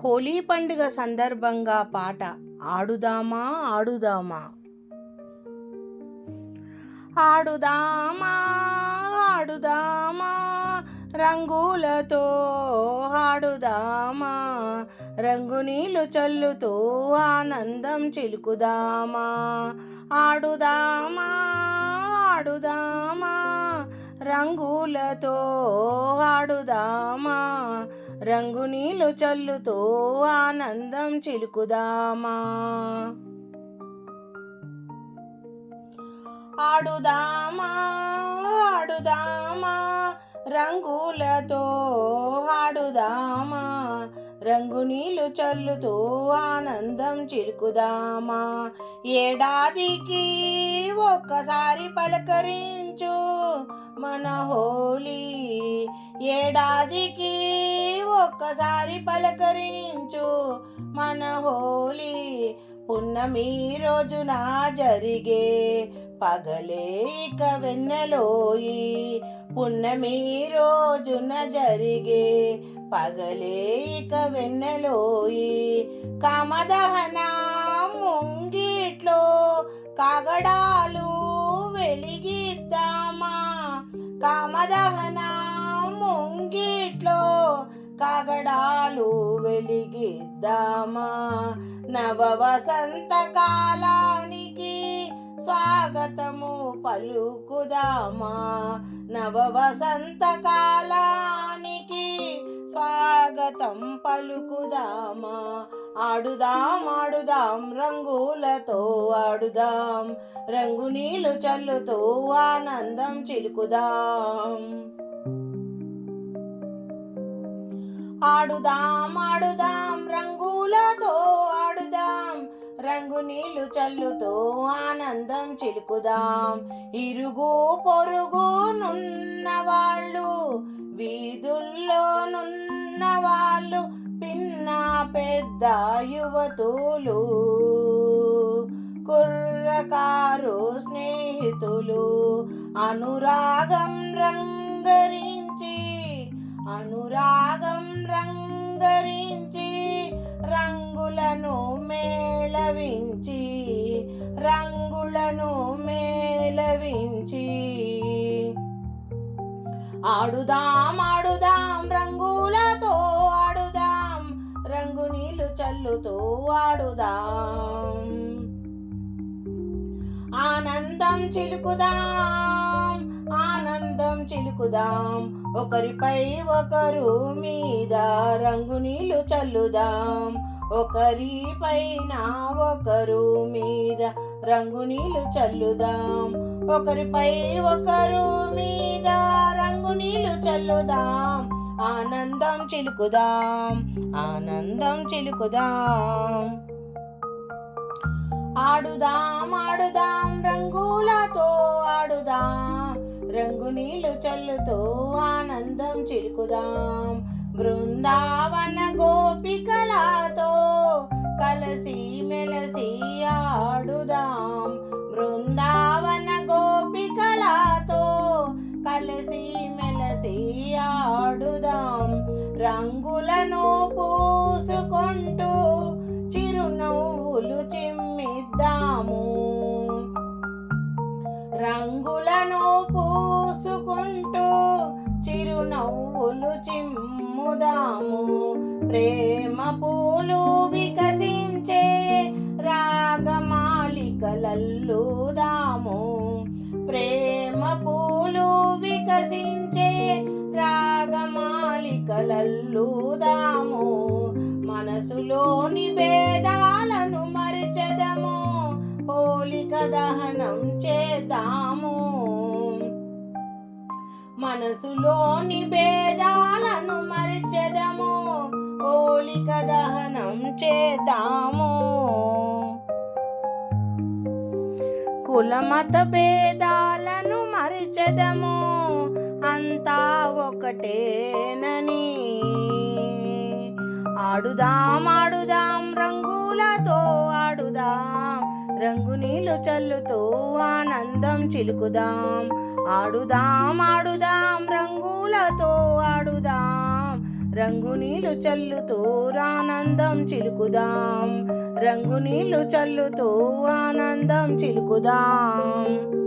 హోలీ పండుగ సందర్భంగా పాట ఆడుదామా ఆడుదామా. ఆడుదామా ఆడుదామా రంగులతో ఆడుదామా, రంగు నీళ్ళు చల్లుతూ ఆనందం చిలుకుదామా. ఆడుదామా ఆడుదామా రంగులతో ఆడుదామా, రంగు నీళ్ళు చల్లుతూ ఆనందం చిలుకుదామా. ఆడుదామా ఆడుదామా రంగులతో ఆడుదామా, రంగు నీళ్ళు చల్లుతూ ఆనందం చిలుకుదామా. ఏడాదికి ఒక్కసారి పలకరించు మన హోలీ, ఏడాదికి ఒక్కసారి పలకరించు మన హోలీ. పున్నమి రోజున జరిగే పగలే ఇక వెన్నెలోయి, పున్నమి రోజున జరిగే పగలే ఇక వెన్నెలోయి. కామదహన ముంగిట్లో కాగడాలు వెలిగిద్దామా, కామదహన ముంగిట్లో కాగడాలు వెలిగిద్దామా. నవ వసంత కాలానికి స్వాగతము పలుకుదామా, నవ వసంత కాలానికి స్వాగతం పలుకుదామా. ఆడుదాం ఆడుదాం రంగులతో ఆడుదాం, రంగు నీళ్ళు చల్లుతూ ఆనందం చిలుకుదాం. ఆడుదాం ఆడుదాం రంగులతో ఆడుదాం, రంగు నీళ్ళు చల్లుతూ ఆనందం చిలుకుదాం. ఇరుగు పొరుగు నున్న వాళ్ళు, వీధుల్లో నున్న వాళ్ళు, పిన్న పెద్ద యువతులు, కుర్రకారు స్నేహితులు, అనురాగం రంగరించి అనురాగం రంగరించి రంగులను మేళవించి రంగులను మేళవించి. ఆడుదాం ఆడుదాం రంగులతో ఆడుదాం, రంగు నీళ్ళు చల్లుతూ ఆడుదాం. ఆనందం చిలుకుదాం ఆనందం చిలుకుదాం, ఒకరిపై ఒకరు మీద రంగు నీళ్ళు చల్లుదాం, ఒకరిపైన ఒకరు మీద రంగు నీళ్ళు చల్లుదాం, ఒకరిపై ఒకరు మీద రంగు నీళ్ళు చల్లుదాం. ఆనందం చిలుకుదాం ఆనందం చిలుకుదాం. ఆడుదాం ఆడుదాం రంగులతో ఆడుదాం, రంగు నీళ్ళు చల్లుతూ ఆనందం చిలుకుదాం. బృందావన గోపికలతో కలసి మెలసి ఆడుదాం, బృందావన గోపికలతో కలసి మెలసి ఆడుదాం. రంగులను పూసుకుంటూ చిరునవ్వులు చిమ్మిద్దాము, రంగులను పూసుకుంటూ చిరునవ్వులు చిమ్ముదాము. ప్రేమ పూలు వికసించే రాగమాలికలల్లుదాము, ప్రేమ పూలు వికసించే రాగమాలికలల్లుదాము. మనసులోని భేదాలను మరిచెదము, హోలిక దహనం చేద్దాము, మనసులోని భేదాలను మరిచెదము, హోలిక దహనం చేద్దాము. కులమత భేదాలను మరిచెదము, అంతా ఒకటేనని. ఆడుదాం ఆడుదాం రంగులతో ఆడుదాం, రంగు నీళ్ళు చల్లుతూ ఆనందం చిలుకుదాం. ఆడుదాం ఆడుదాం రంగులతో ఆడుదాం, రంగు నీళ్ళు చల్లుతూ ఆనందం చిలుకుదాం. రంగు నీళ్ళు చల్లుతూ ఆనందం చిలుకుదాం.